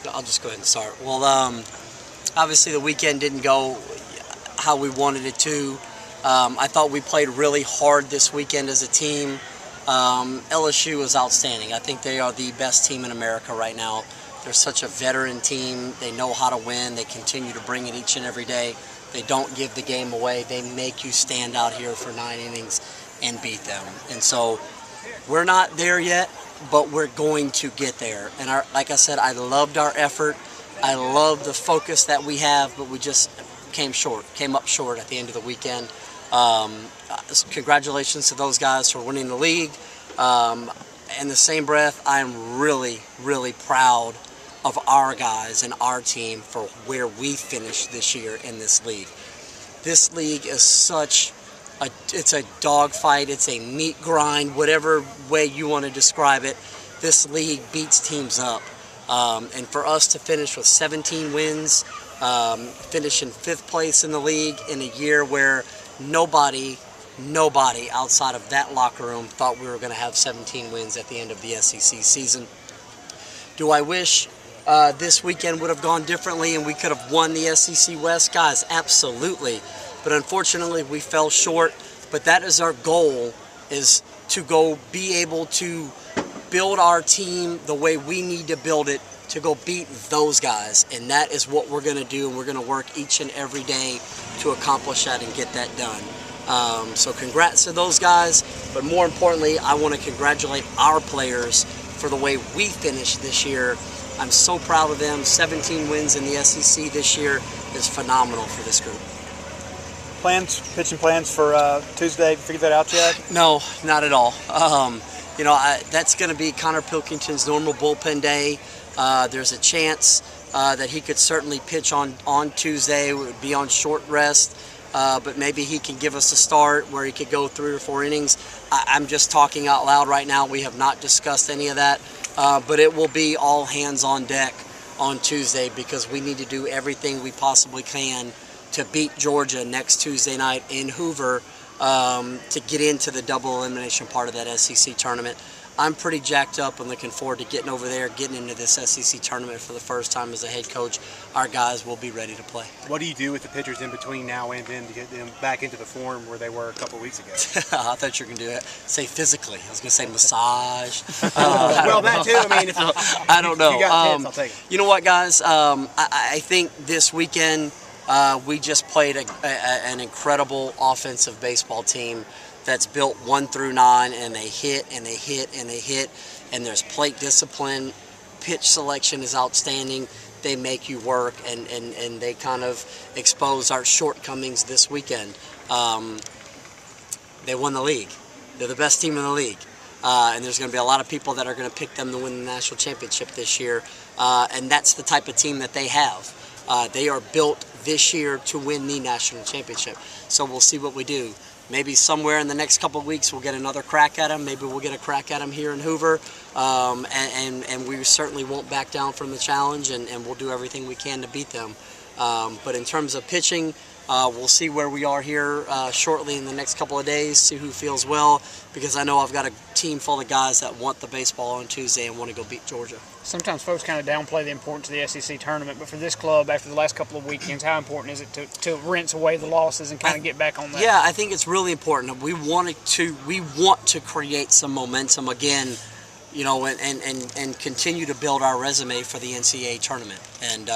I'll just go ahead and start. Well, obviously the weekend didn't go how we wanted it to. I thought we played really hard this weekend as a team. LSU was outstanding. I think they are the best team in America right now. They're such a veteran team. They know how to win. They continue to bring it each and every day. They don't give the game away. They make you stand out here for 9 innings and beat them. And so we're not there yet, but we're going to get there. And like I said, I loved our effort. I love the focus that we have, but we just came up short at the end of the weekend. Congratulations to those guys for winning the league. In the same breath, I'm really, really proud of our guys and our team for where we finished this year in this league. This league is it's a dogfight, it's a meat grind, whatever way you want to describe it. This league beats teams up. And for us to finish with 17 wins, finish in 5th place in the league in a year where nobody outside of that locker room thought we were going to have 17 wins at the end of the SEC season. Do I wish this weekend would have gone differently and we could have won the SEC West? Guys, absolutely. But unfortunately, we fell short. But that is our goal, is to go be able to build our team the way we need to build it to go beat those guys. And that is what we're going to do. And we're going to work each and every day to accomplish that and get that done. So congrats to those guys. But more importantly, I want to congratulate our players for the way we finished this year. I'm so proud of them. 17 wins in the SEC this year is phenomenal for this group. Pitching plans for Tuesday, figured that out yet? No, not at all. That's going to be Connor Pilkington's normal bullpen day. There's a chance that he could certainly pitch on Tuesday. It would be on short rest, but maybe he can give us a start where he could go 3 or 4 innings. I'm just talking out loud right now. We have not discussed any of that, but it will be all hands on deck on Tuesday because we need to do everything we possibly can to beat Georgia next Tuesday night in Hoover to get into the double elimination part of that SEC tournament. I'm pretty jacked up and looking forward to getting over there, getting into this SEC tournament for the first time as a head coach. Our guys will be ready to play. What do you do with the pitchers in between now and then to get them back into the form where they were a couple of weeks ago? I thought you were going to say physically. I was going to say massage. Well, that too. I mean, I don't know. You got tips, I'll take it. You know what, guys? I think this weekend we just played an incredible offensive baseball team that's built 1 through 9, and they hit and they hit and they hit, and there's plate discipline. Pitch selection is outstanding. They make you work, and they kind of expose our shortcomings this weekend. They won the league. They're the best team in the league. And there's going to be a lot of people that are going to pick them to win the national championship this year. And that's the type of team that they have. They are built this year to win the national championship. So we'll see what we do. Maybe somewhere in the next couple of weeks we'll get another crack at them. Maybe we'll get a crack at them here in Hoover. And we certainly won't back down from the challenge, and we'll do everything we can to beat them. But in terms of pitching, we'll see where we are here shortly in the next couple of days, see who feels well, because I know I've got a team full of guys that want the baseball on Tuesday and want to go beat Georgia. Sometimes folks kind of downplay the importance of the SEC tournament, but for this club, after the last couple of weekends, how important is it to rinse away the losses and kind of get back on that? Yeah, I think it's really important. We want to create some momentum again, and continue to build our resume for the NCAA tournament. And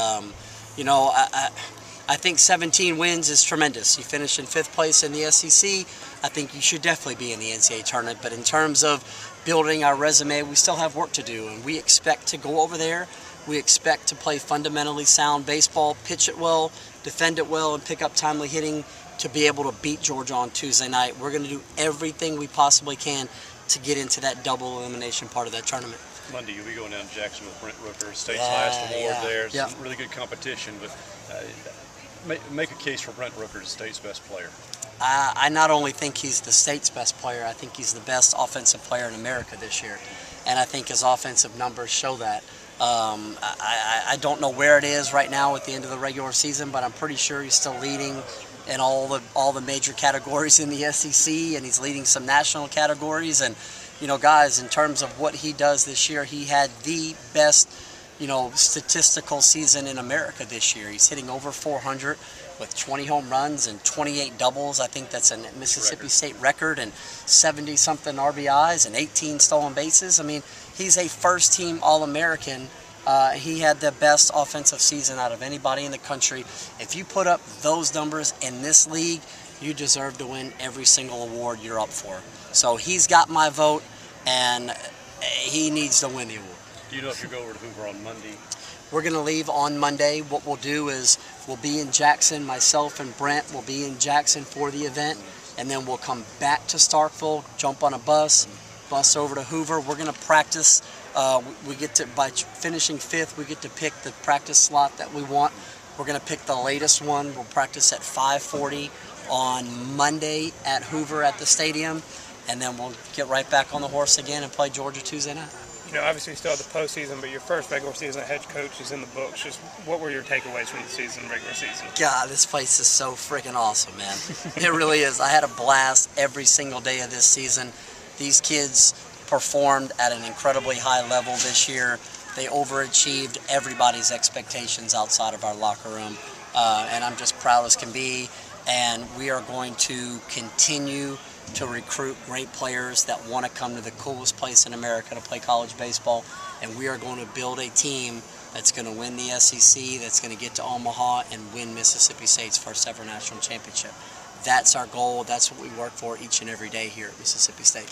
I think 17 wins is tremendous. You finished in 5th place in the SEC. I think you should definitely be in the NCAA tournament. But in terms of building our resume, we still have work to do. And we expect to go over there. We expect to play fundamentally sound baseball, pitch it well, defend it well, and pick up timely hitting to be able to beat Georgia on Tuesday night. We're going to do everything we possibly can to get into that double elimination part of that tournament. Monday, you'll be going down to Jackson with Brent Rooker, state's highest award there. It's Yeah. really good competition, but make a case for Brent Rooker as state's best player. I not only think he's the state's best player, I think he's the best offensive player in America this year. And I think his offensive numbers show that. I don't know where it is right now at the end of the regular season, but I'm pretty sure he's still leading in all the major categories in the SEC, and he's leading some national categories. And guys, in terms of what he does this year, he had the best statistical season in America this year. He's hitting over 400 with 20 home runs and 28 doubles. I think that's a Mississippi State record, and 70-something RBIs and 18 stolen bases. I mean, he's a first-team All-American. He had the best offensive season out of anybody in the country. If you put up those numbers in this league, you deserve to win every single award you're up for. So he's got my vote, and he needs to win the award. Do you know if you go over to Hoover on Monday? We're going to leave on Monday. What we'll do is we'll be in Jackson. Myself and Brent will be in Jackson for the event, and then we'll come back to Starkville, jump on a bus over to Hoover. We're going to practice. We get to, by finishing 5th, we get to pick the practice slot that we want. We're going to pick the latest one. We'll practice at 5:40 on Monday at Hoover at the stadium, and then we'll get right back on the horse again and play Georgia Tuesday night. Obviously you still have the postseason, but your first regular season head coach is in the books. Just what were your takeaways from the season, regular season? God, this place is so freaking awesome, man. It really is. I had a blast every single day of this season. These kids performed at an incredibly high level this year. They overachieved everybody's expectations outside of our locker room, and I'm just proud as can be. And we are going to continue to recruit great players that want to come to the coolest place in America to play college baseball, and we are going to build a team that's going to win the SEC, that's going to get to Omaha and win Mississippi State's first ever national championship. That's our goal. That's what we work for each and every day here at Mississippi State.